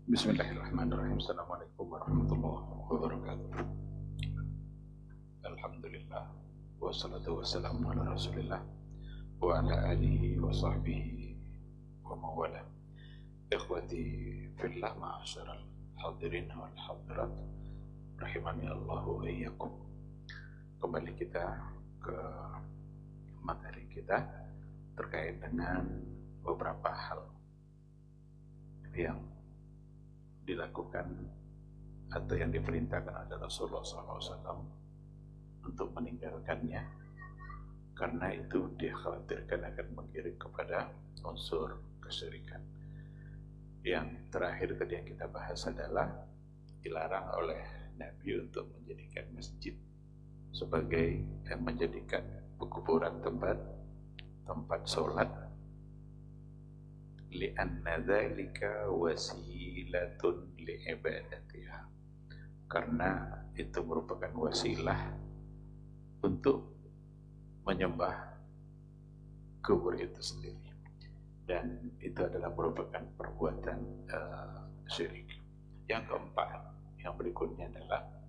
Bismillahirrahmanirrahim. Assalamualaikum warahmatullahi wabarakatuh. Alhamdulillah, wassalatu wassalamu ala rasulillah wa ala alihi wa sahbihi wa mawala. Ikhwati fillah, ma'asyiral hadirin wal hadirat, rahimani Allah wa iyyakum. Kembali kita ke materi kita terkait dengan beberapa hal yang dilakukan atau yang diperintahkan oleh Rasulullah SAW untuk meninggalkannya, karena itu dikhawatirkan akan mengiring kepada unsur kesyirikan. Yang terakhir tadi yang kita bahas adalah dilarang oleh Nabi untuk menjadikan masjid sebagai yang menjadikan kuburan tempat sholat, li'anna dzalika wasilatun li'ibadatiha, karena itu merupakan wasilah untuk menyembah kubur itu sendiri, dan itu adalah merupakan perbuatan syirik. Yang keempat, yang berikutnya adalah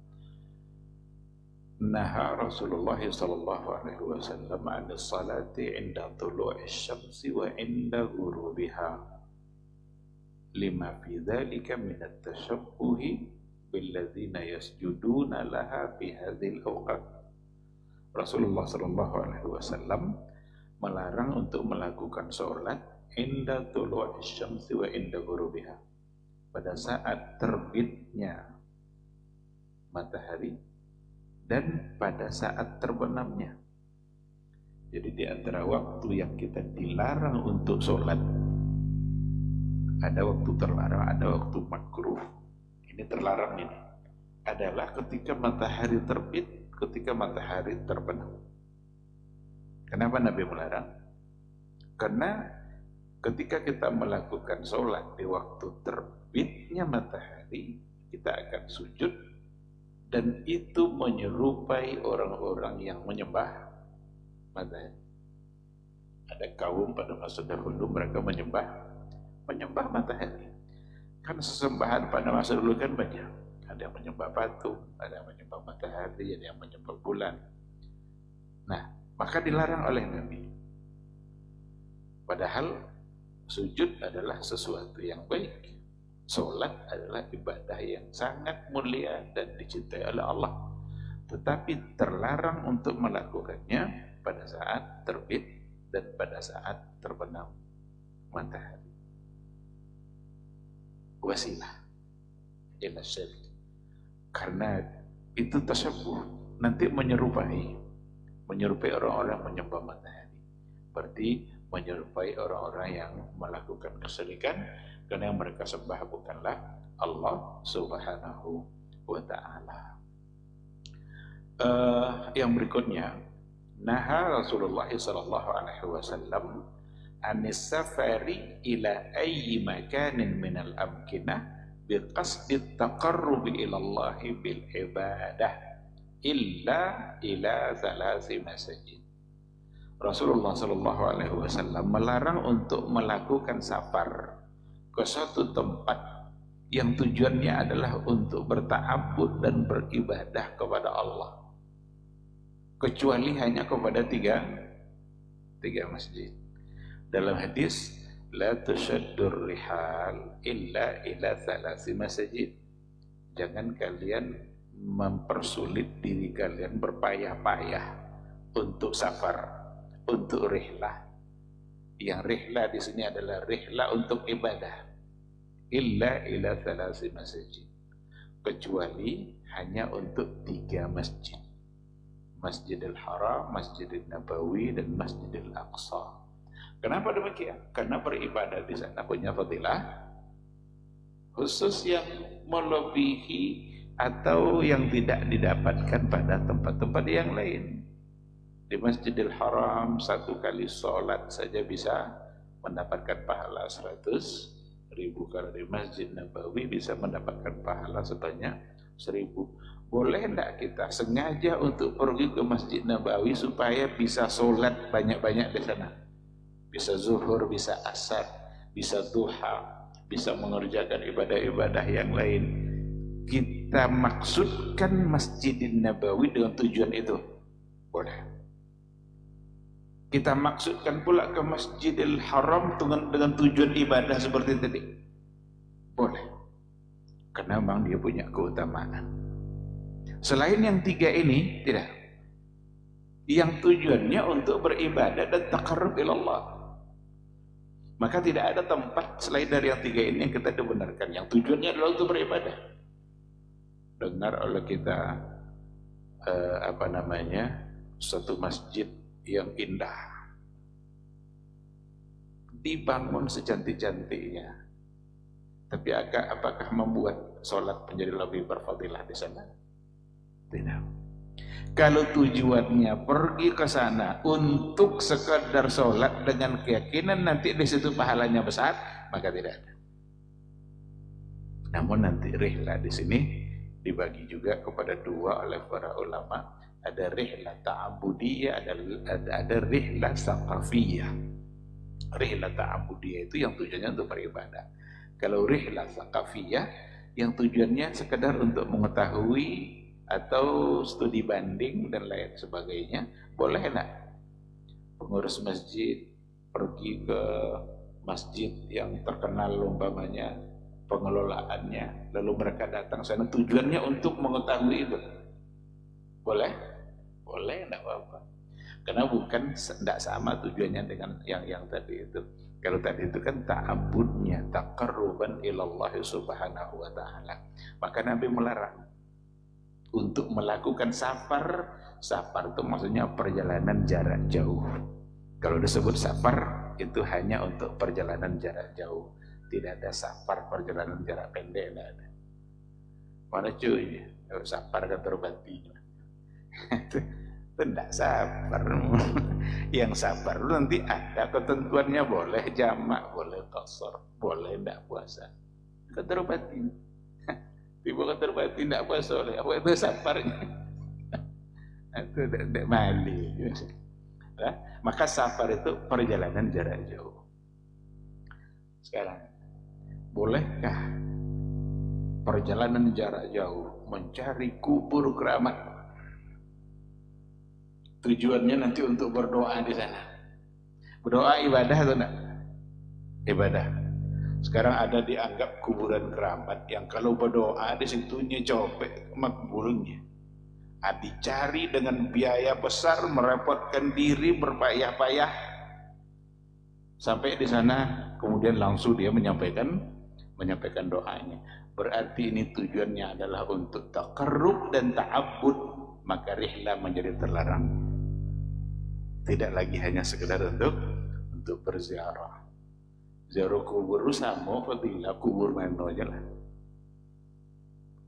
naha Rasulullah sallallahu alaihi wasallam 'an salati 'inda thulu'i asy-syamsi wa 'inda ghurubiha, lima fi dzalika min at-tashabbuhi bil ladzina yasjuduna laha fi hadzal awqat. Rasulullah sallallahu alaihi wasallam melarang untuk melakukan salat 'inda thulu'i asy-syamsi wa 'inda ghurubiha, pada saat terbitnya matahari dan pada saat terbenamnya. Jadi di antara waktu yang kita dilarang untuk sholat, ada waktu terlarang, ada waktu makruh. Ini terlarang ini adalah ketika matahari terbit, ketika matahari terbenam. Kenapa Nabi melarang? Karena ketika kita melakukan sholat di waktu terbitnya matahari, kita akan sujud, dan itu menyerupai orang-orang yang menyembah matahari. Ada kaum pada masa dahulu mereka menyembah matahari. Kan sesembahan pada masa dulu kan banyak. Ada yang menyembah patung, ada yang menyembah matahari, ada yang menyembah bulan. Nah, maka dilarang oleh Nabi. Padahal sujud adalah sesuatu yang baik. Salat adalah ibadah yang sangat mulia dan dicintai oleh Allah, tetapi terlarang untuk melakukannya pada saat terbit dan pada saat terbenam matahari. Wasilah ila syirik, karena itu tasabbuh, nanti menyerupai orang-orang menyembah matahari, berarti menyerupai orang-orang yang melakukan kesyirikan, karena yang mereka sembah bukanlah Allah Subhanahu wa ta'ala. Yang berikutnya, naha Rasulullah sallallahu alaihi wasallam anis safari ila ayyi makanin minal amkinah biqasdi taqarrubi ila Allah bil ibadah illa ila thalathi masajid. Rasulullah sallallahu alaihi wasallam melarang untuk melakukan safar ke suatu tempat yang tujuannya adalah untuk berta'abbud dan beribadah kepada Allah, kecuali hanya kepada tiga masjid. Dalam hadis, la tushaddur rihal illa ila thalathi masjid, jangan kalian mempersulit diri kalian, berpayah-payah untuk safar, untuk rihlah. Yang rihlah di sini adalah rihlah untuk ibadah, illa ila thalathi masjid, kecuali hanya untuk 3 masjid, Masjidil Haram, Masjidil Nabawi, dan Masjidil Aqsa. Kenapa demikian? Karena beribadah di sana punya fadilah khusus yang melebihi atau yang tidak didapatkan pada tempat-tempat yang lain. Di Masjidil Haram 1 kali sholat saja bisa mendapatkan pahala 100.000. Kalau di Masjid Nabawi bisa mendapatkan pahala sebanyak 1000. Boleh enggak kita sengaja untuk pergi ke Masjid Nabawi supaya bisa sholat banyak-banyak di sana? Bisa zuhur, bisa asar. bisa duha, bisa mengerjakan ibadah-ibadah yang lain. Kita maksudkan Masjidin Nabawi dengan tujuan itu, boleh. Kita maksudkan pula ke Masjidil Haram dengan tujuan ibadah seperti tadi, boleh. Karena memang dia punya keutamaan. Selain yang tiga ini, tidak. Yang tujuannya untuk beribadah dan taqarrub ilallah. Maka tidak ada tempat selain dari yang tiga ini yang kita dibenarkan. Yang tujuannya adalah untuk beribadah. Dengar oleh kita satu masjid yang indah, dibangun secantik-cantiknya, tapi apakah membuat sholat menjadi lebih berfadilah di sana? Tidak. Kalau tujuannya pergi ke sana untuk sekadar sholat dengan keyakinan nanti di situ pahalanya besar, maka tidak ada. Namun nanti rihlah di sini dibagi juga kepada dua oleh para ulama. Ada rihlah ta'abudiyah, ada rihlah saqafiyah. Rihlah ta'abudiyah itu yang tujuannya untuk beribadah. Kalau rihlah saqafiyah yang tujuannya sekedar untuk mengetahui atau studi banding dan lain sebagainya, boleh enggak pengurus masjid pergi ke masjid yang terkenal umpamanya pengelolaannya, lalu mereka datang sana tujuannya untuk mengetahui itu, boleh? Boleh, enggak apa-apa. Karena bukan tidak sama tujuannya dengan yang tadi itu. Kalau tadi itu kan ta'abudnya, taqarruban ilallah subhanahu wa ta'ala. Maka Nabi melarang untuk melakukan safar. Safar itu maksudnya perjalanan jarak jauh. Kalau disebut safar itu hanya untuk perjalanan jarak jauh. Tidak ada safar perjalanan jarak pendek, tidak ada. Mana cuy? Safar kan terbatinya. Itu tidak sabar. Yang sabar nanti ada ketentuannya, boleh jamak, boleh qasar, boleh tidak puasa. Keterbatin. Tiba keterbatin tidak puasa oleh apa itu sabarnya. Itu tidak mali. Maka safar itu perjalanan jarak jauh. Sekarang, bolehkah perjalanan jarak jauh mencari kubur keramat? Tujuannya nanti untuk berdoa di sana. Berdoa ibadah atau enggak? Ibadah. Sekarang ada dianggap kuburan keramat yang kalau berdoa di situnya copek makbulnya. Dicari dengan biaya besar, merepotkan diri, berpayah-payah. Sampai di sana kemudian langsung dia menyampaikan doanya. Berarti ini tujuannya adalah untuk taqarrub dan ta'abbud, maka rihlah menjadi terlarang. Tidak lagi hanya sekedar untuk berziarah. Ziarah kubur sama fadilah kubur mana aja lah.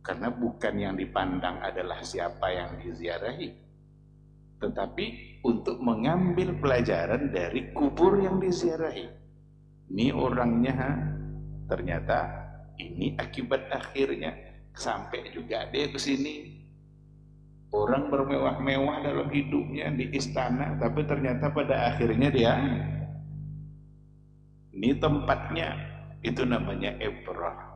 Karena bukan yang dipandang adalah siapa yang diziarahi, tetapi untuk mengambil pelajaran dari kubur yang diziarahi. Ini orangnya ternyata ini akibat akhirnya sampai juga dia ke sini. Orang bermewah-mewah dalam hidupnya di istana, tapi ternyata pada akhirnya dia ini tempatnya, itu namanya ibrah,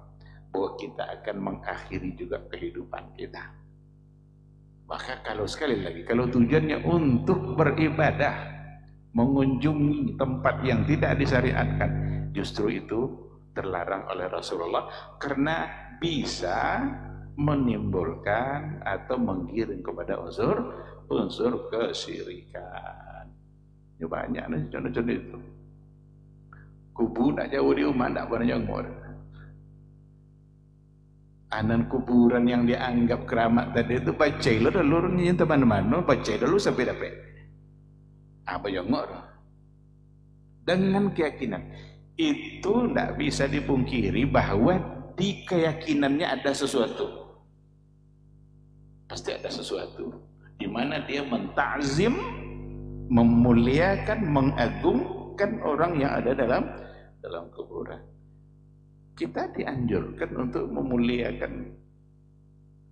bahwa kita akan mengakhiri juga kehidupan kita. Maka kalau sekali lagi, kalau tujuannya untuk beribadah, mengunjungi tempat yang tidak disyariatkan, justru itu terlarang oleh Rasulullah karena bisa menimbulkan atau menggiring kepada unsur kesyirikan. Ya banyak nih contoh-contoh itu. Kubur nak jauh di rumah tak pernah nyongor. Anan kuburan yang dianggap keramat tadi itu baca dulu teman-teman, baca dulu sampai dapat. Apa nyongor? Dengan keyakinan itu tidak bisa dipungkiri bahwa di keyakinannya ada sesuatu. Pasti ada sesuatu di mana dia mentazim, memuliakan, mengagungkan orang yang ada dalam kuburan. Kita dianjurkan untuk memuliakan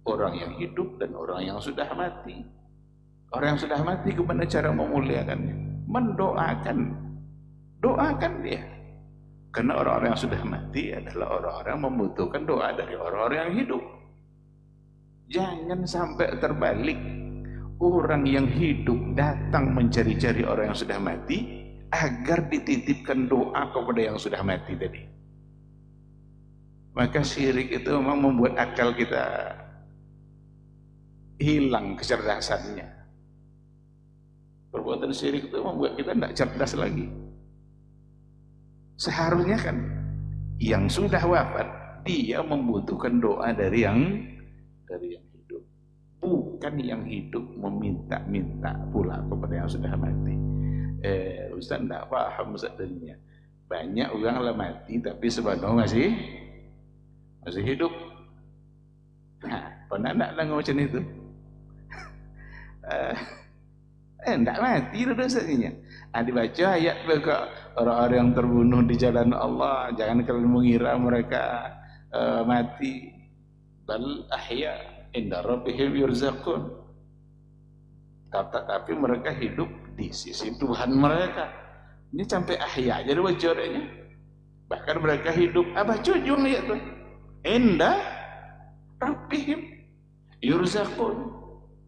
orang yang hidup dan orang yang sudah mati. Orang yang sudah mati gimana cara memuliakannya? Mendoakan. Doakan dia. Karena orang-orang yang sudah mati adalah orang-orang yang membutuhkan doa dari orang-orang yang hidup. Jangan sampai terbalik, orang yang hidup datang mencari-cari orang yang sudah mati agar dititipkan doa kepada yang sudah mati tadi. Maka syirik itu memang membuat akal kita hilang kecerdasannya. Perbuatan syirik itu membuat kita tidak cerdas lagi. Seharusnya kan yang sudah wafat dia membutuhkan doa dari yang hidup, bukan yang hidup meminta-minta pula kepada yang sudah mati. Ustaz tidak paham Ustaz tadinya. Banyak orang lah mati tapi sebenarnya masih hidup. Nah, pernah tidak macam itu? Tidak mati dosanya. Dibaca ayat mereka orang-orang yang terbunuh di jalan Allah, jangan kalian mengira mereka mati. Bal ahya inda rabbihim yurzaqun. Tapi mereka hidup di sisi Tuhan mereka. Ini sampai ahya jadi wajarnya. Bahkan mereka hidup. Baca ujung ayat tu. Inda rabbihim yurzaqun.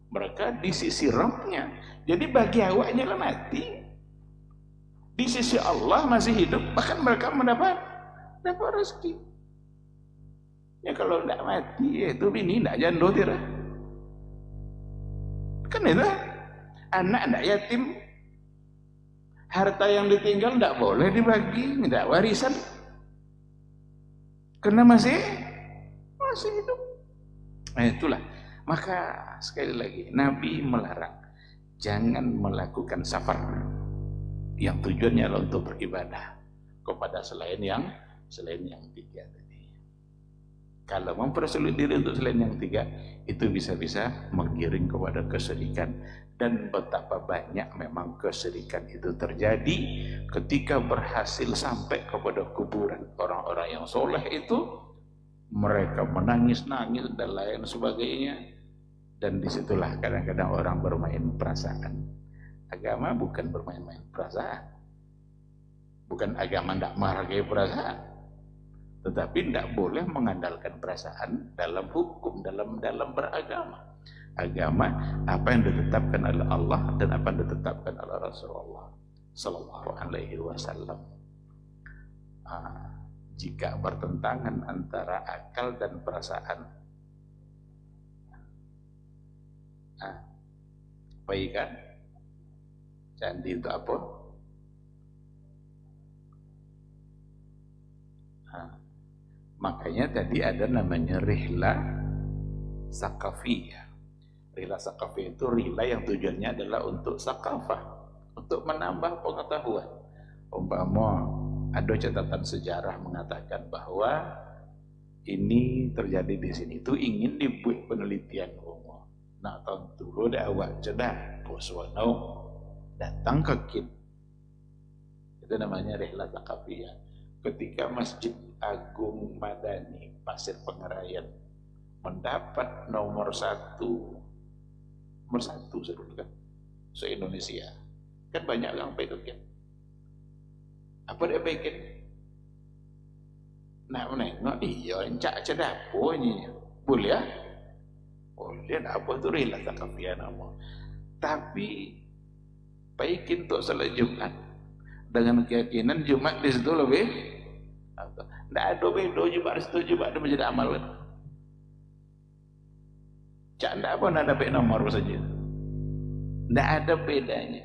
Mereka di sisi Rabbnya. Jadi bagi awaknya lah mati, di sisi Allah masih hidup, bahkan mereka dapat rezeki. Ya kalau tidak mati itu bini tidak janda tidak. Kan itu anak tidak yatim, harta yang ditinggal tidak boleh dibagi, tidak warisan, karena masih hidup. Itulah. Maka sekali lagi Nabi melarang jangan melakukan safar yang tujuannya adalah untuk beribadah kepada selain yang tiga tadi. Kalau mempersulit diri untuk selain yang tiga, itu bisa-bisa menggiring kepada kesyirikan. Dan betapa banyak memang kesyirikan itu terjadi ketika berhasil sampai kepada kuburan orang-orang yang soleh itu, mereka menangis-nangis dan lain sebagainya. Dan disitulah kadang-kadang orang bermain perasaan. Agama bukan bermain-main perasaan. Bukan agama tidak menghargai perasaan. Tetapi tidak boleh mengandalkan perasaan dalam hukum, dalam beragama. Agama apa yang ditetapkan oleh Allah dan apa yang ditetapkan oleh Rasulullah Sallallahu Alaihi Wasallam. Jika bertentangan antara akal dan perasaan, baik kan? Candi itu apa? Makanya tadi ada namanya rihla sakafiyah. Rihla sakafiyah itu rihla yang tujuannya adalah untuk sakafah, untuk menambah pengetahuan. Umpama ada catatan sejarah mengatakan bahwa ini terjadi di sini, itu ingin dibuat penelitian. Nah, tentu lo dah awak cedah, Boswano datang ke KIN. Itu namanya rihla sakafiyah. Ketika Masjid Agung Madani Pasir Pengerayan mendapat nomor satu se-Indonesia, kan banyak yang pergi ke KIN. Apa dia bikin? Nak menengok, iya encak cedah ini boleh ya? Boleh, apa itu rihla sakafiyah nama. Tapi baikin untuk salat Jumat dengan keyakinan Jumat di situ lebih tidak ada beda Jumat di situ, Jumat di Masjid Amal kan. Cak tidak apa, tidak ada beda nomor saja, tidak ada bedanya.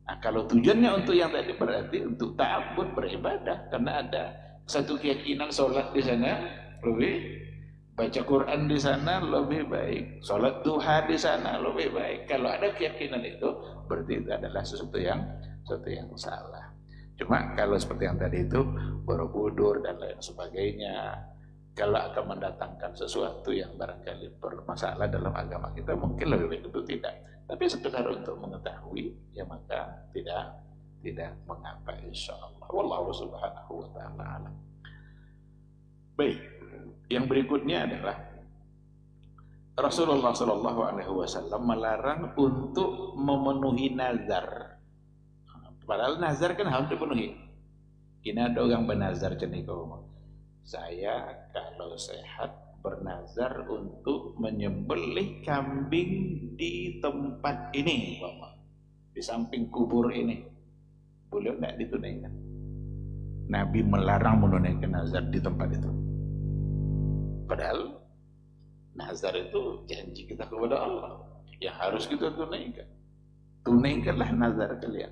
Nah, kalau tujuannya untuk yang tadi berarti untuk ta'abbud, beribadah, karena ada satu keyakinan sholat di sana lebih, baca Quran di sana lebih baik, sholat duha di sana lebih baik. Kalau ada keyakinan itu berarti itu adalah sesuatu yang salah. Cuma kalau seperti yang tadi itu Borobudur dan lain sebagainya, kalau akan mendatangkan sesuatu yang barangkali bermasalah dalam agama kita, mungkin lebih baik itu tidak. Tapi sekedar untuk mengetahui, ya maka tidak mengapa, insyaallah. Wallahu subhanahu wa ta'ala alam. Baik, yang berikutnya adalah Rasulullah Sallallahu Alaihi Wasallam melarang untuk memenuhi nazar. Padahal nazar kan harus dipenuhi. Ini ada orang bernazar ceniko. Saya kalau sehat bernazar untuk menyembelih kambing di tempat ini, di samping kubur ini. Boleh enggak ditunaikan? Nabi melarang menunaikan nazar di tempat itu. Padahal nazar itu janji kita kepada Allah yang harus kita tunaikan. Tunaikanlah nazar kalian.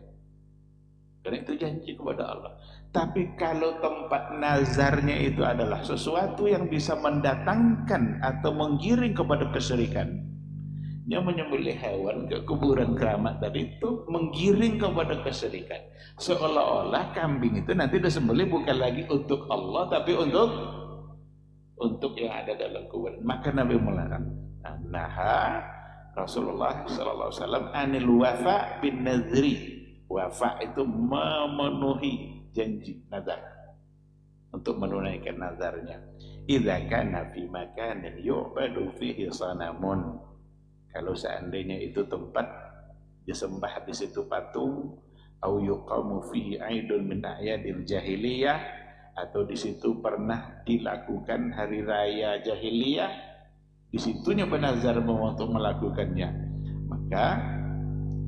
Dan itu janji kepada Allah. Tapi kalau tempat nazarnya itu adalah sesuatu yang bisa mendatangkan atau menggiring kepada kesyirikan, dia menyembelih hewan ke kuburan keramat tadi itu menggiring kepada kesyirikan. Seolah-olah kambing itu nanti disembelih bukan lagi untuk Allah tapi untuk yang ada dalam kuburan. Maka Nabi melarang. Naha Rasulullah sallallahu alaihi wasallam anil wafa bin nadri. Wafa itu memenuhi janji nazar, untuk menunaikan nazarnya. Idza kana fi makanin yu'badu fihi sanamun, kalau seandainya itu tempat disembah di situ patung, au yuqamu fihi aidun min a'yadil jahiliyah, atau di situ pernah dilakukan hari raya jahiliyah, di situnya bernazar untuk melakukannya, maka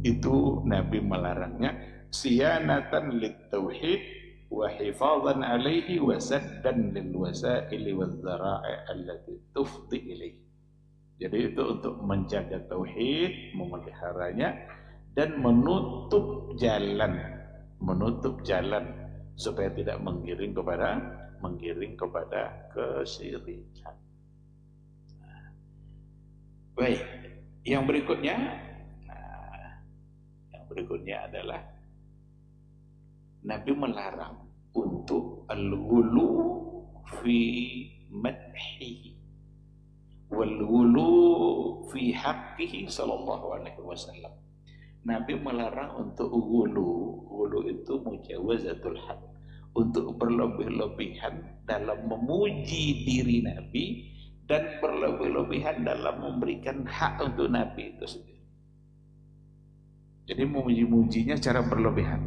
itu Nabi melarangnya siyanatan lit-tauhid wa hifadhan alaihi wa saddan lil wasaili wal dzara'i allati tufdi ilaihi. Jadi itu untuk menjaga tauhid, memeliharanya dan menutup jalan supaya tidak menggiring kepada kesyirikan. Baik, yang berikutnya adalah Nabi melarang untuk al-ghulu fi madhihi wal-ghulu fi haqqihi sallallahu alaihi wasallam. Nabi melarang untuk ghulu itu mujawazatul haq, untuk berlebih-lebihan dalam memuji diri Nabi dan berlebih-lebihan dalam memberikan hak untuk Nabi itu sendiri. Jadi memuji-mujinya secara berlebihan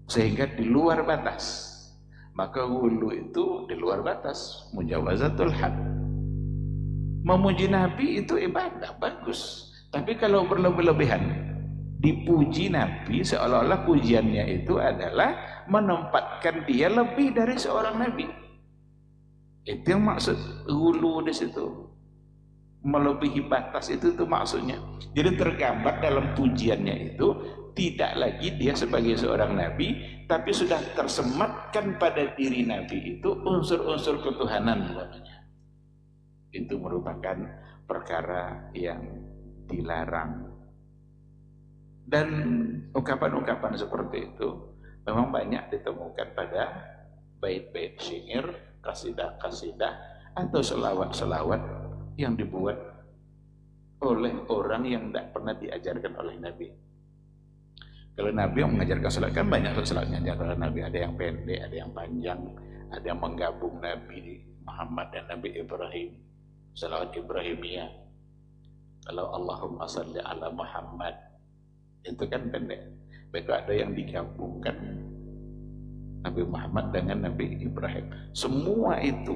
sehingga di luar batas. Maka ghulu itu di luar batas, mujawazatul had. Memuji Nabi itu ibadah bagus, tapi kalau berlebih-lebihan dipuji Nabi seolah-olah pujiannya itu adalah menempatkan dia lebih dari seorang Nabi. Itu yang maksud ghulu di situ. Melebihi batas itu maksudnya. Jadi tergambar dalam pujiannya itu tidak lagi dia sebagai seorang nabi, tapi sudah tersematkan pada diri nabi itu unsur-unsur ketuhanan namanya. Itu merupakan perkara yang dilarang. Dan ungkapan-ungkapan seperti itu memang banyak ditemukan pada bait-bait syair, kasidah-kasidah atau selawat-selawat yang dibuat oleh orang yang tidak pernah diajarkan oleh Nabi. Kalau Nabi yang mengajarkan salat kan banyak salatnya oleh Nabi, ada yang pendek, ada yang panjang, ada yang menggabung Nabi Muhammad dan Nabi Ibrahim, salawat Ibrahimiyah. Kalau Allahumma salli ala Muhammad itu kan pendek. Baik ada yang digabungkan Nabi Muhammad dengan Nabi Ibrahim. Semua itu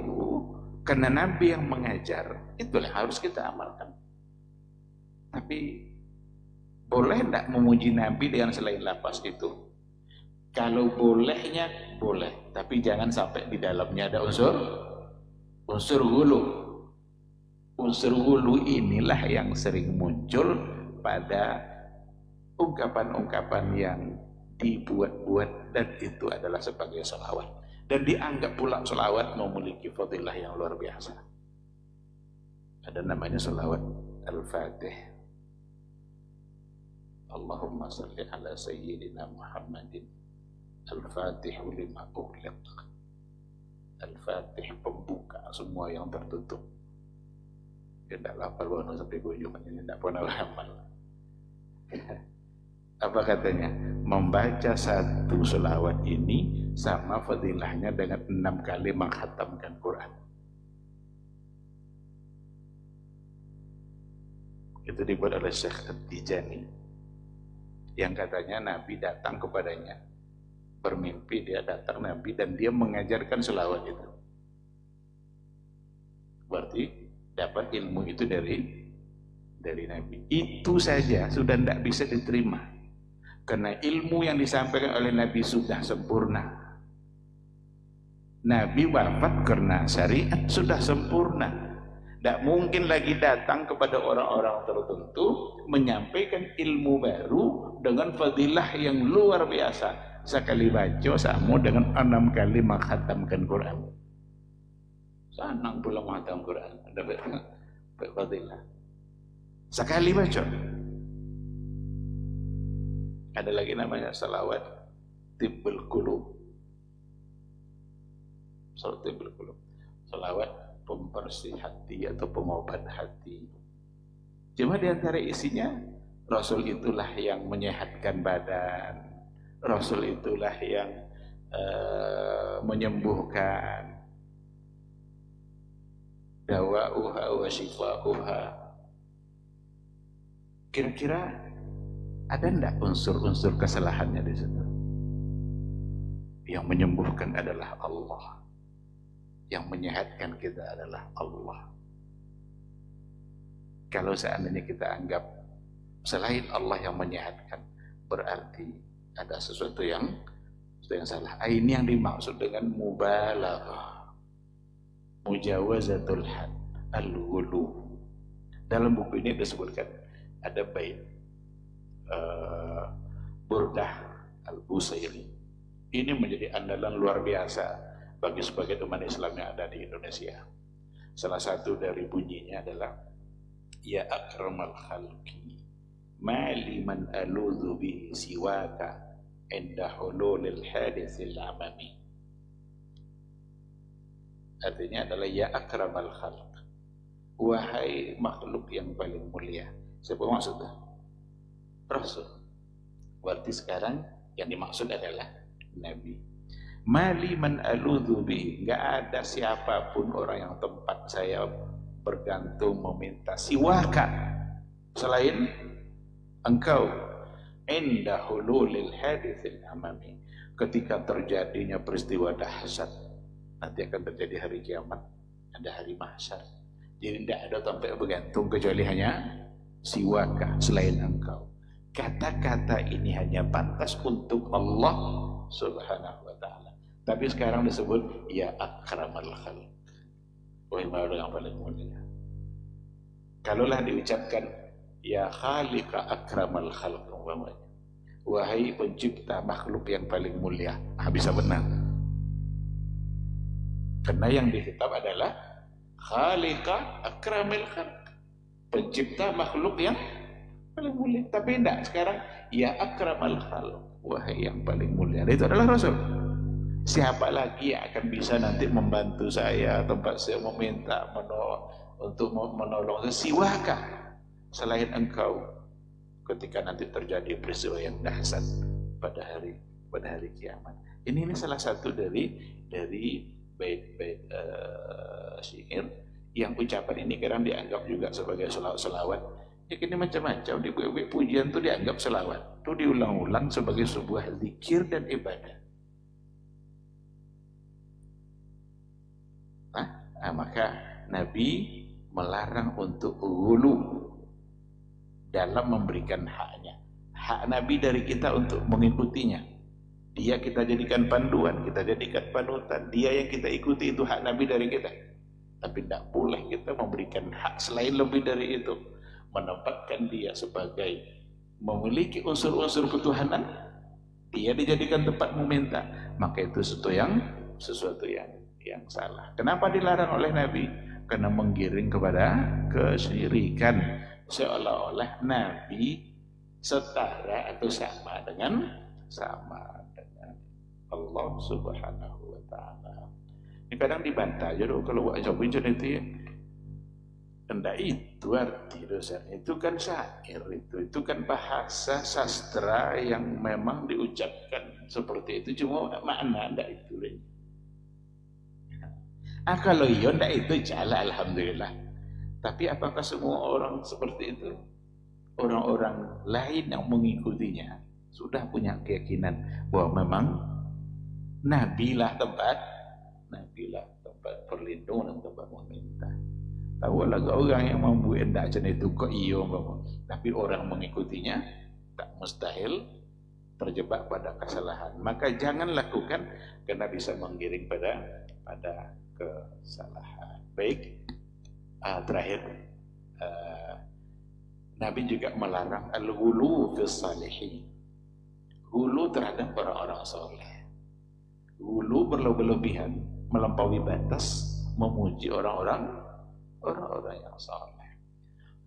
karena Nabi yang mengajar, itulah harus kita amalkan. Tapi boleh tidak memuji Nabi dengan selain lafaz itu? Kalau bolehnya boleh, tapi jangan sampai di dalamnya ada unsur ghulu. Unsur ghulu inilah yang sering muncul pada ungkapan-ungkapan yang dibuat-buat, dan itu adalah sebagai sholawat. Dan dianggap pula sholawat memiliki fadilah yang luar biasa. Ada namanya sholawat Al-Fatih. Allahumma salli ala sayyidina Muhammadin Al-Fatih lima ughliq. Al-Fatih pembuka semua yang tertutup. Dia tidak lapar bahwa sampai ujung ini tidak pernah hafal. Apa katanya? Membaca satu selawat ini sama fadilahnya dengan 6 kali menghatamkan Quran. Itu dibuat oleh Syekh At-Tijani, yang katanya Nabi datang kepadanya bermimpi dia datang Nabi dan dia mengajarkan selawat itu. Berarti dapat ilmu itu dari Nabi. Itu saja sudah tidak bisa diterima. Karena ilmu yang disampaikan oleh Nabi sudah sempurna. Nabi wafat karena syariat sudah sempurna. Tidak mungkin lagi datang kepada orang-orang tertentu menyampaikan ilmu baru dengan fadilah yang luar biasa. Sekali baca sama dengan 6 kali menghatamkan Quran. Senang pula menghatam Quran. Ada fadilah. Sekali baca. Ada lagi namanya salawat tibbul qulub. Salawat tibbul qulub. Salawat pembersih hati atau pengobat hati. Cuma di antara isinya, Rasul itulah yang menyehatkan badan, Rasul itulah yang menyembuhkan, dawa'uha wa shifa'uha. Kira-kira ada enggak unsur-unsur kesalahannya di situ? Yang menyembuhkan adalah Allah. Yang menyehatkan kita adalah Allah. Kalau seandainya kita anggap selain Allah yang menyehatkan, berarti ada sesuatu yang salah. Ini yang dimaksud dengan mubalaghah, mujawazatul had, al-ghulu. Dalam buku ini disebutkan ada bait Burdah al-Busairi. Ini menjadi andalan luar biasa bagi sebagian umat Islam yang ada di Indonesia. Salah satu dari bunyinya adalah ya akramal khalqi ma liman aludhu bihi siwaka inda hululil haditsil amami. Artinya adalah ya akramal khalq, wahai makhluk yang paling mulia. Siapa maksudnya? Rasul. Berarti sekarang yang dimaksud adalah Nabi. Mali man aludhu bihi, enggak ada siapapun orang yang tempat saya bergantung meminta siwaka selain engkau. Inda hululil haditsil amami, ketika terjadinya peristiwa dahsyat, nanti akan terjadi hari kiamat, ada hari mahsyar. Jadi tidak ada tempat bergantung kecuali hanya siwaka selain engkau. Kata-kata ini hanya pantas untuk Allah Subhanahu wa ta'ala. Tapi sekarang disebut ya akramal khalq, wahai makhluk yang paling mulia. Kalaulah diucapkan ya khaliqa akramal khalq, wahai pencipta makhluk yang paling mulia, bisa benar. Karena yang dikitab adalah khaliqa akramil khalq, pencipta makhluk yang paling mulia. Tapi tidak, sekarang ya akramal khalq, wahai yang paling mulia. Itu adalah Rasul. Siapa lagi yang akan bisa nanti membantu saya, tempat saya meminta untuk menolong siwaka selain engkau ketika nanti terjadi peristiwa yang dahsyat pada hari kiamat. Ini salah satu dari bait-bait syair yang ucapan ini kadang dianggap juga sebagai selawat. Ya ini macam-macam di bait pujian itu dianggap selawat. Itu diulang-ulang sebagai sebuah zikir dan ibadah. Maka Nabi melarang untuk ghulu dalam memberikan haknya. Hak Nabi dari kita untuk mengikutinya. Dia kita jadikan panduan, kita jadikan panutan. Dia yang kita ikuti, itu hak Nabi dari kita. Tapi tidak boleh kita memberikan hak selain lebih dari itu. Menempatkan dia sebagai memiliki unsur-unsur ketuhanan, dia dijadikan tempat meminta. Maka itu sesuatu yang salah. Kenapa dilarang oleh Nabi? Karena menggiring kepada kesyirikan, seolah-olah Nabi setara atau sama dengan Allah Subhanahu wa ta'ala. Ini kadang dibantah aja dong kalau wajah bincang itu ya. Enggak itu arti dosanya, itu kan syair, itu kan bahasa sastra yang memang diucapkan seperti itu, cuma makna enggak itu. Kalau iya enggak itu jalan, alhamdulillah. Tapi apakah semua orang seperti itu? Orang-orang lain yang mengikutinya sudah punya keyakinan bahwa memang Nabilah tempat, nabilah tempat perlindungan, tempat meminta. Tahu lagu orang yang membuat endak macam itu kok iyo, tapi orang mengikutinya tak mustahil terjebak pada kesalahan. Maka jangan lakukan karena bisa menggiring pada kesalahan. Baik, terakhir Nabi juga melarang al-ghulu fis salihin. Hulu terhadap orang-orang soleh. Hulu berlebihan, melampaui batas, memuji orang-orang yang saleh.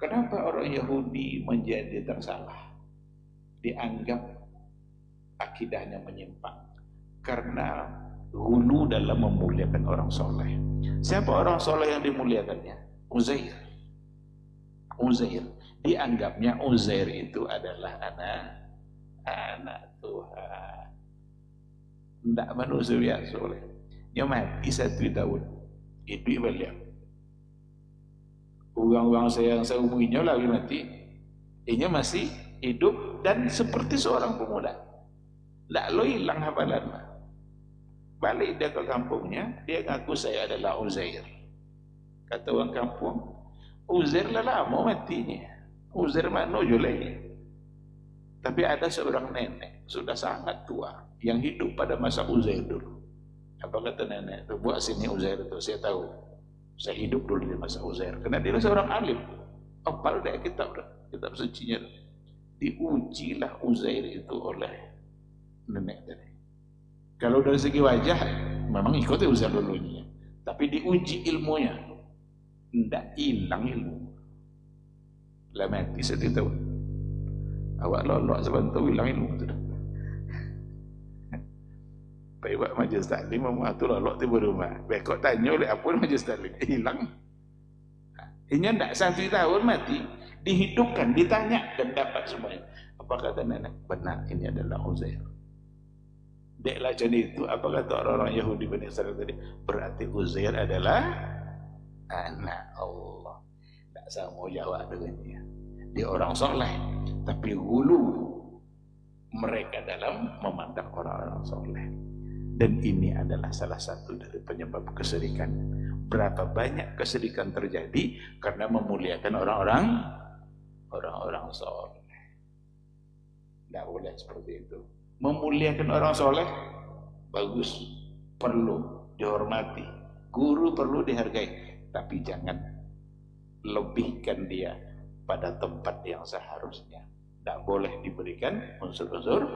Kenapa orang Yahudi menjadi tersalah? Dianggap akidahnya menyimpang. Karena hulu dalam memuliakan orang soleh. Siapa orang soleh yang dimuliakannya? Uzair. Uzair. Dianggapnya Uzair itu adalah anak Tuhan. Tidak manusia soleh. Dia mati 1 tahun. Hidup balik. Orang-orang yang seumuinya lagi mati. Dia masih hidup dan seperti seorang pemuda. Tak lo hilang hafalan. Balik dia ke kampungnya, dia ngaku saya adalah Uzair. Kata orang kampung, Uzair lah lama matinya. Uzair mana julai. Tapi ada seorang nenek, sudah sangat tua, yang hidup pada masa Uzair dulu. Apa kata nenek? Buat sini Uzair itu, saya tahu. Saya hidup dulu di masa Uzair. Karena dia seorang alim. Hafal dia kitab sucinya. Diujilah Uzair itu oleh nenek tadi. Kalau dari segi wajah, memang ikut Uzair dulunya. Tapi diuji ilmunya. Tidak hilang ilmu. Lah mati 1 tahun. Awak lolok sebentar hilang ilmu tu dah. Baik majlis taklim tu lolok tiba rumah. Bekok tanya oleh apa majlis taklim? Hilang. Ini tidak 1 tahun mati, dihidupkan, ditanya dan dapat semuanya. Apa kata nenek? Benar, ini adalah Uzair. Deklah macam itu. Apa kata orang-orang Yahudi Bani Israil tadi? Berarti Uzair adalah anak Allah. Tak sama jawab dengannya. Dia orang soleh, tapi hulu mereka dalam memandang orang-orang soleh. Dan ini adalah salah satu dari penyebab kesyirikan. Berapa banyak kesyirikan terjadi karena memuliakan orang-orang soleh. Tidak boleh seperti itu. Memuliakan orang soleh bagus, perlu dihormati. Guru perlu dihargai, tapi jangan lebihkan dia pada tempat yang seharusnya. Tidak boleh diberikan unsur-unsur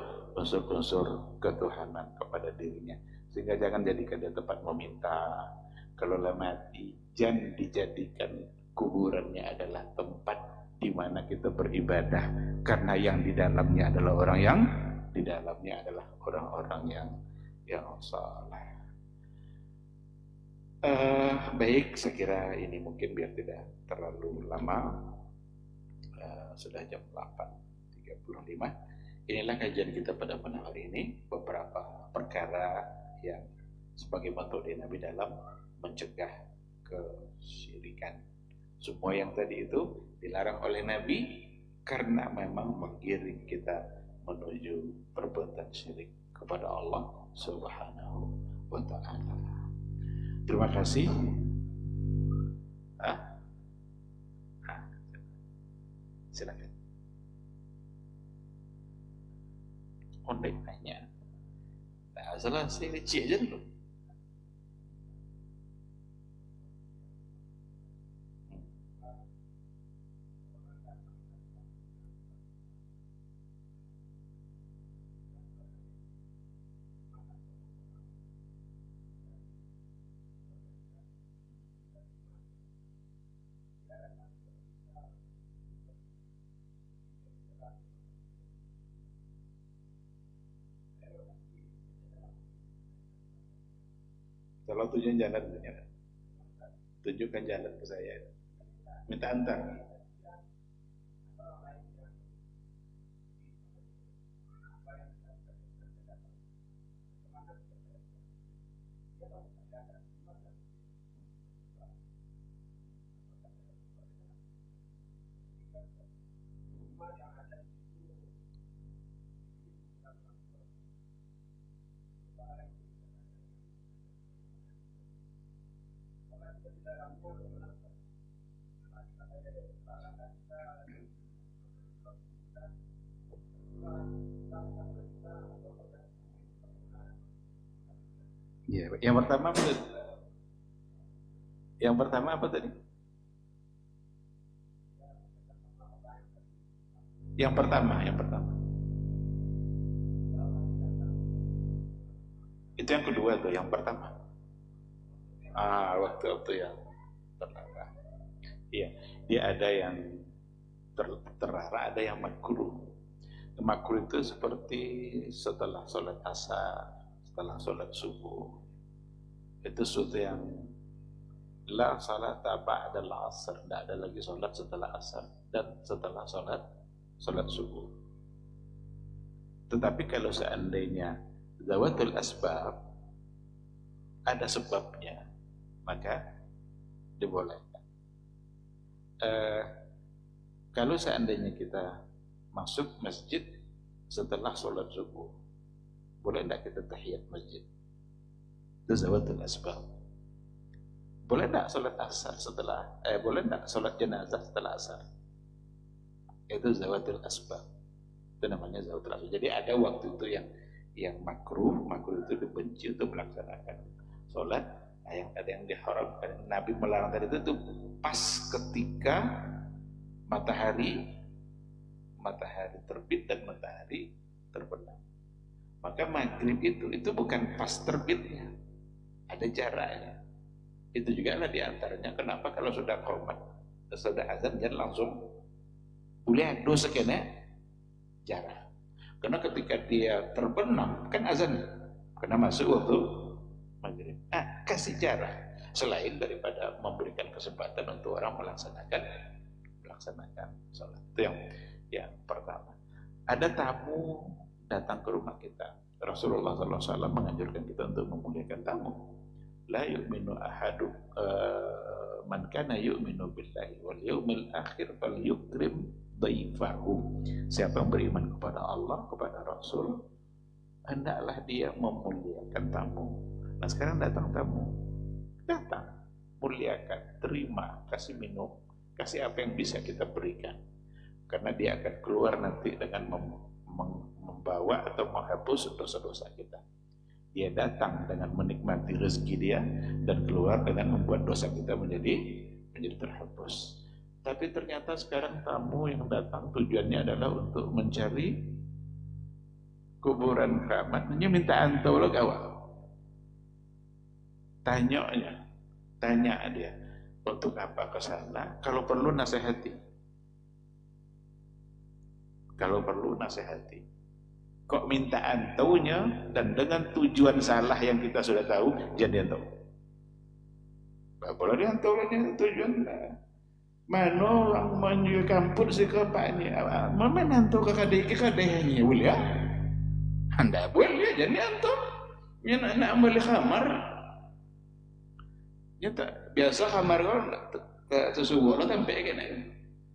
ketuhanan kepada dirinya. Sehingga jangan jadikan dia tempat meminta. Kalau mati, jangan dijadikan kuburannya adalah tempat di mana kita beribadah. Karena yang di dalamnya adalah orang-orang yang saleh. Baik, saya kira ini mungkin biar tidak terlalu lama. Sudah jam 8.35. Inilah kajian kita pada hari ini. Beberapa perkara yang sebagai metode Nabi dalam mencegah kesyirikan. Semua yang tadi itu dilarang oleh Nabi karena memang menggiring kita menuju perbuatan syirik kepada Allah Subhanahu wa ta'ala. Terima kasih. Silakan. Ondek nanya. Nah, salah saya cik aja dulu. Kalau tujuan jalan, tunjukkan jalan ke saya. Minta antar. Ya, yang pertama apa tadi? Yang pertama apa tadi? Yang pertama. Itu yang kedua tuh, yang pertama. Waktu yang terlarang. Iya, dia ada yang terlarang, ada yang makruh. Makruh itu seperti setelah sholat asar, setelah sholat subuh. Itu sesuatu yang la salata ba'dal asar, tidak ada lagi sholat setelah asar dan setelah sholat subuh. Tetapi kalau seandainya zawatul asbab, ada sebabnya, maka dibolehkan. Kalau seandainya kita masuk masjid setelah sholat subuh, boleh tidak kita tahiyat masjid? Itu zawatul asbab. Boleh tidak sholat asar setelah, boleh tidak sholat jenazah setelah asar? Itu zawatul asbab. Itu namanya zawatul asbab. Jadi ada waktu itu yang makruh itu dibenci untuk melaksanakan sholat. Yang ada yang diharamkan, Nabi melarang tadi itu pas ketika matahari terbit dan matahari terbenam. Maka maghrib itu bukan pas terbitnya, ada jaraknya. Itu juga lah diantaranya kenapa kalau sudah qomat, sudah azan jangan langsung boleh dosa kena jarak. Karena ketika dia terbenam kan azan, karena masuk waktu maghrib. Kasih jarak selain daripada memberikan kesempatan untuk orang melaksanakan sholat. Itu yang pertama. Ada tamu datang ke rumah kita. Rasulullah SAW menganjurkan kita untuk memuliakan tamu. La yu'minu ahadu man kana yu'minu billahi wal yawmil akhir fal yukrim dhaifahu. Siapa yang beriman kepada Allah, kepada Rasul, hendaklah dia memuliakan tamu. Nah sekarang datang tamu, datang, muliakan, terima, kasih minum, kasih apa yang bisa kita berikan. Karena dia akan keluar nanti dengan membawa atau menghapus dosa-dosa kita. Dia datang dengan menikmati rezeki dia dan keluar dengan membuat dosa kita menjadi terhapus. Tapi ternyata sekarang tamu yang datang tujuannya adalah untuk mencari kuburan keramat. Dia minta antolog awal. Tanya dia untuk apa ke sana? Kalau perlu nasihati. Kok minta antaunya dan dengan tujuan salah yang kita sudah tahu, jadi antau. Boleh diantaunya tujuan mana orang menuju kampus si kepaknya, mana antau kadehnya boleh ya? Anda boleh jadi antau. Yang nak ambil kamar, nyata biasa kamar kau ke sesuatu sampai kena.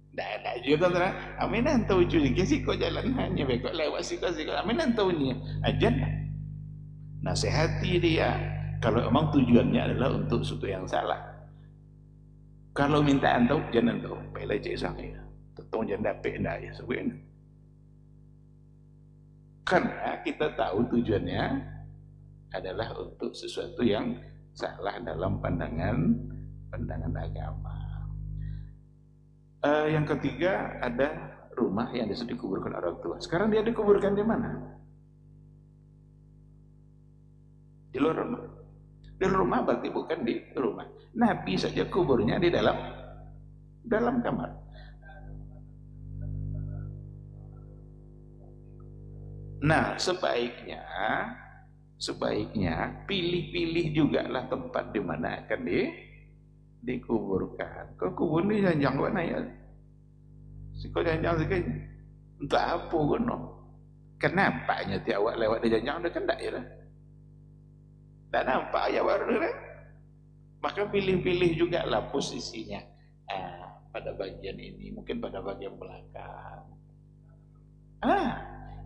Dah juga tu, aminan tahu juga sih kau jalan hanya bekok lewat sih kau aminan tahu ni ajan. Nasihati dia kalau memang tujuannya adalah untuk sesuatu yang salah. Kalau minta antau jangan tahu, pelai cik sangai. Tentang jangan dapat dah ya sebenarnya. Karena kita tahu tujuannya adalah untuk sesuatu yang salah dalam pandangan agama. Yang ketiga ada rumah yang bisa dikuburkan orang tua. Sekarang dia dikuburkan di mana? Di luar rumah. Di rumah berarti bukan di rumah. Nabi saja kuburnya di dalam kamar. Nah, sebaiknya pilih-pilih juga lah tempat di mana akan dikuburkan. Kau kubur ni janjang mana ya? Kau janjang sikit. Untuk apa kono? Kenapanya ti awak lewat di janjang dah kan tak ya lah. Tak nampak ya baru dah. Maka pilih-pilih juga lah posisinya. Pada bagian ini, mungkin pada bagian belakang.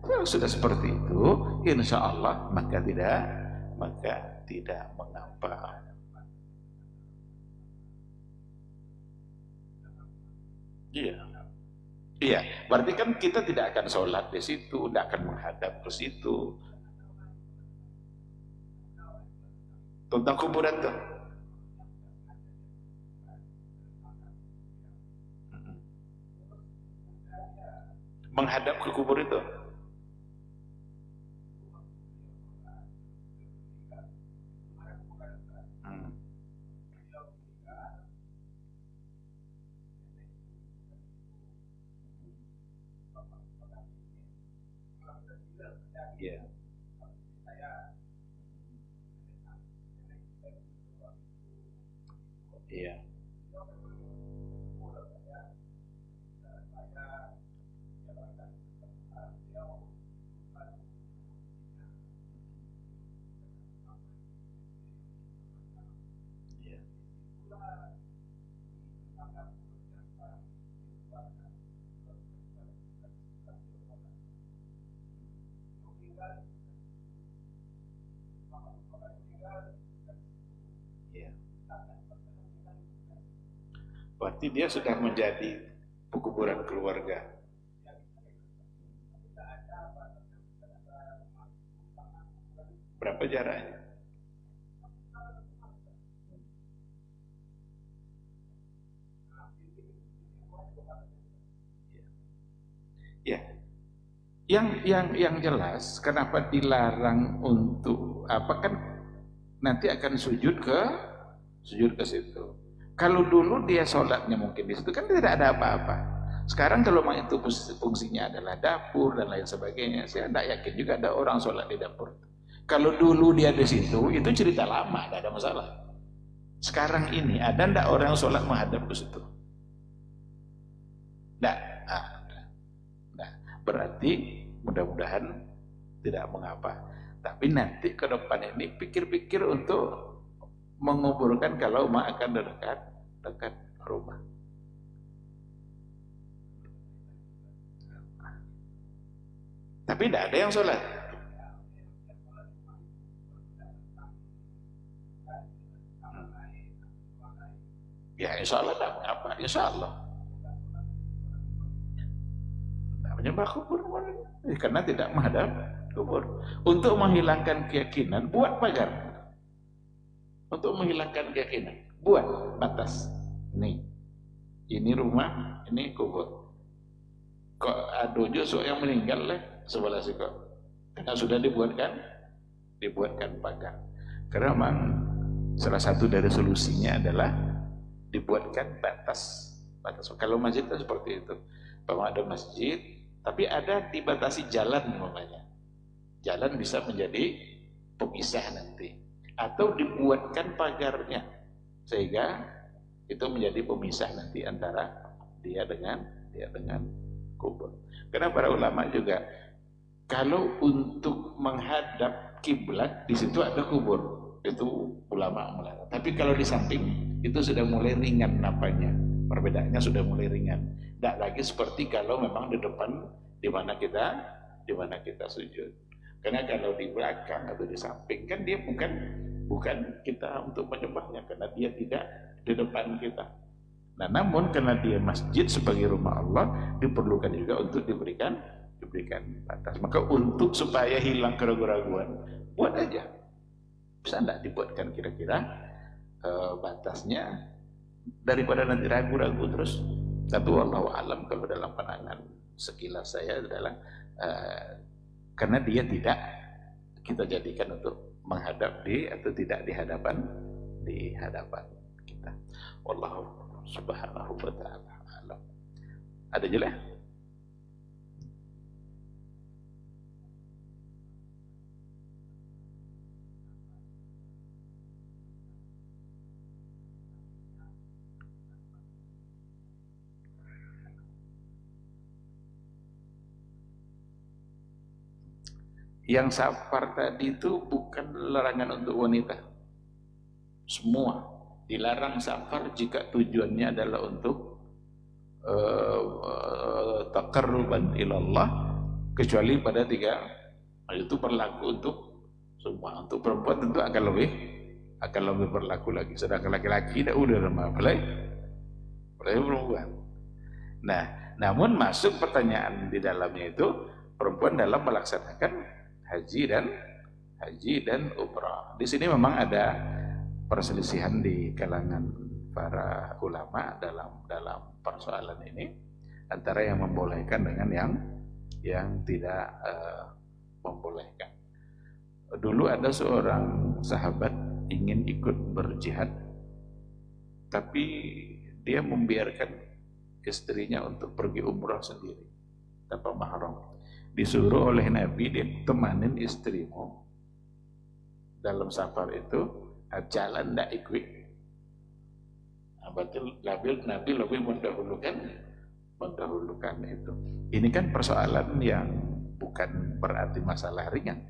Kalau sudah seperti itu, insya Allah maka tidak mengapa. Iya. Iya, berarti kan kita tidak akan sholat di situ, tidak akan menghadap ke situ. Tentang kuburan tuh. Menghadap ke kubur itu. Hmm. Iya. Iya. Iya. Iya. Berarti dia sudah menjadi pekuburan keluarga. Berapa jaraknya? Ya, yang jelas kenapa dilarang untuk apa kan nanti akan sujud ke situ. Kalau dulu dia sholatnya mungkin di situ kan tidak ada apa-apa. Sekarang kalau memang itu fungsinya adalah dapur dan lain sebagainya, saya tidak yakin juga ada orang sholat di dapur. Kalau dulu dia di situ, itu cerita lama, tidak ada masalah. Sekarang ini ada tidak orang sholat menghadap ke situ? Tidak. Nah, berarti mudah-mudahan tidak mengapa. Tapi nanti ke depan ini pikir-pikir untuk menguburkan kalau akan dekat rumah. Tapi tidak ada yang sholat. Ya insya Allah tidak mengapa, insya Allah. Tidak menyembah kubur, karena tidak menghadap kubur. Untuk menghilangkan keyakinan, buat pagar. Untuk menghilangkan keyakinan, buat batas. Ini rumah, ini kubur. Kok ada justru yang meninggal lah sebelah situ. Karena sudah dibuatkan pagar. Karena memang salah satu dari solusinya adalah dibuatkan batas. Kalau masjid itu seperti itu. Bahwa ada masjid, tapi ada dibatasi jalan namanya. Jalan bisa menjadi pemisah nanti. Atau dibuatkan pagarnya sehingga itu menjadi pemisah nanti antara dia dengan kubur. Karena para ulama juga kalau untuk menghadap kiblat di situ ada kubur, itu ulama melarang. Tapi kalau di samping itu sudah mulai ringan napanya, perbedaannya sudah mulai ringan. Tidak lagi seperti kalau memang di depan di mana kita sujud. Karena kalau di belakang atau di samping kan dia bukan kita untuk menyembahnya karena dia tidak di depan kita. Nah, namun karena dia masjid sebagai rumah Allah diperlukan juga untuk diberikan batas. Maka untuk supaya hilang keraguan-keraguan, buat aja. Bisa enggak dibuatkan kira-kira batasnya daripada nanti ragu-ragu terus. Tapi wallahu alam kalau dalam pandangan sekilas saya adalah karena dia tidak kita jadikan untuk menghadap atau tidak di hadapan kita. Wallahu subhanahu wa ta'ala alam. Ada jelas? Yang safar tadi itu bukan larangan untuk wanita. Semua dilarang safar jika tujuannya adalah untuk taqarruban ilallah, kecuali pada 3 itu berlaku untuk semua. Untuk perempuan tentu akan lebih berlaku lagi. Sedangkan laki-laki tidak udah apalagi perempuan. Nah, namun masuk pertanyaan di dalamnya itu perempuan dalam melaksanakan haji dan umrah. Di sini memang ada perselisihan di kalangan para ulama dalam persoalan ini, antara yang membolehkan dengan yang tidak membolehkan. Dulu ada seorang sahabat ingin ikut berjihad, tapi dia membiarkan istrinya untuk pergi umrah sendiri tanpa mahram. Disuruh oleh Nabi, dia temanin istrimu dalam safar itu, jalan tidak ikut. Betul, Nabi lebih mendahulukan itu. Ini kan persoalan yang bukan berarti masalah ringan.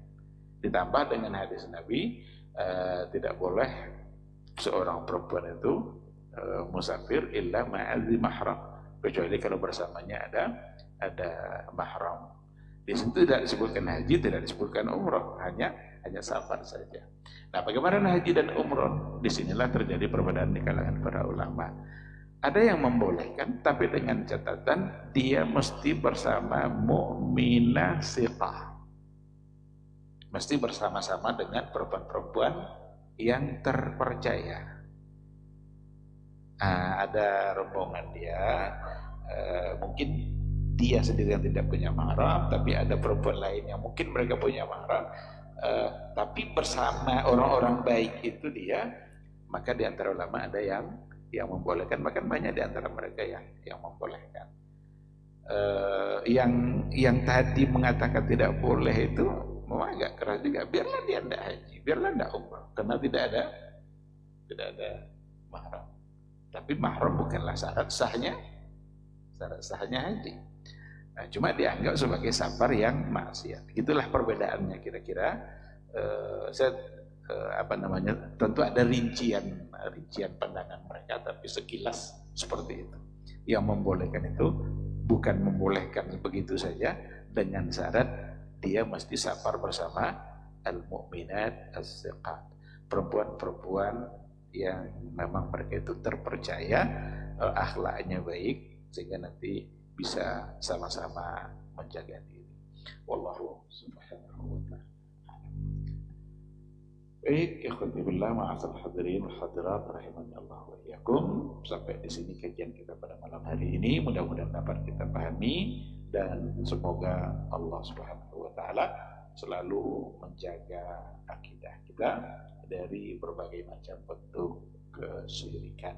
Ditambah dengan hadis Nabi, tidak boleh seorang perempuan itu musafir illa ma'adzi mahram, kecuali kalau bersamanya ada mahram. Di situ tidak disebutkan haji, tidak disebutkan umrah, hanya safar saja. Nah, bagaimana haji dan umrah? Disinilah terjadi perbedaan di kalangan para ulama. Ada yang membolehkan, tapi dengan catatan dia mesti bersama mu'minah siqah. Mesti bersama-sama dengan perempuan-perempuan yang terpercaya. Ada rombongan dia, mungkin dia sendiri yang tidak punya mahram, tapi ada perempuan lain yang mungkin mereka punya mahram, tapi bersama orang-orang baik itu dia, maka di antara ulama ada yang membolehkan, bahkan banyak di antara mereka yang membolehkan. Yang tadi mengatakan tidak boleh itu memang agak keras juga. Biarlah dia tidak haji, biarlah tidak umrah, karena tidak ada mahram. Tapi mahram bukanlah syarat sahnya haji. Nah, cuma dianggap sebagai safar yang maksiat. Itulah perbedaannya kira-kira. Tentu ada rincian pandangan mereka, tapi sekilas seperti itu. Yang membolehkan itu bukan membolehkan begitu saja, dengan syarat dia mesti safar bersama al-mu'minat as-siqat, perempuan-perempuan yang memang mereka itu terpercaya, akhlaknya baik, sehingga nanti bisa sama-sama menjaga diri. Wallahu subhanahu wa ta'ala. Baik, ikhwati billah, ma'asal hadirin wal hadirat rahimani Allah wa iyyakum. Sampai di sini kajian kita pada malam hari ini. Mudah-mudahan dapat kita pahami, dan semoga Allah Subhanahu wa taala selalu menjaga akidah kita dari berbagai macam bentuk kesyirikan.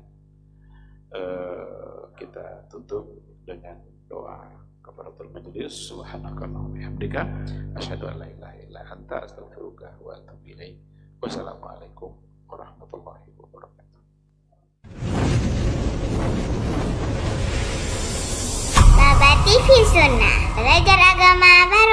Kita tutup dengan doa kafaratul majlis. Subhanakallahumma wa bihamdika asyhadu an la ilaha illa anta astaghfiruka wa atubu ilaik. Wassalamualaikum warahmatullahi wabarakatuh. Baba TV Sunnah, belajar agama baru.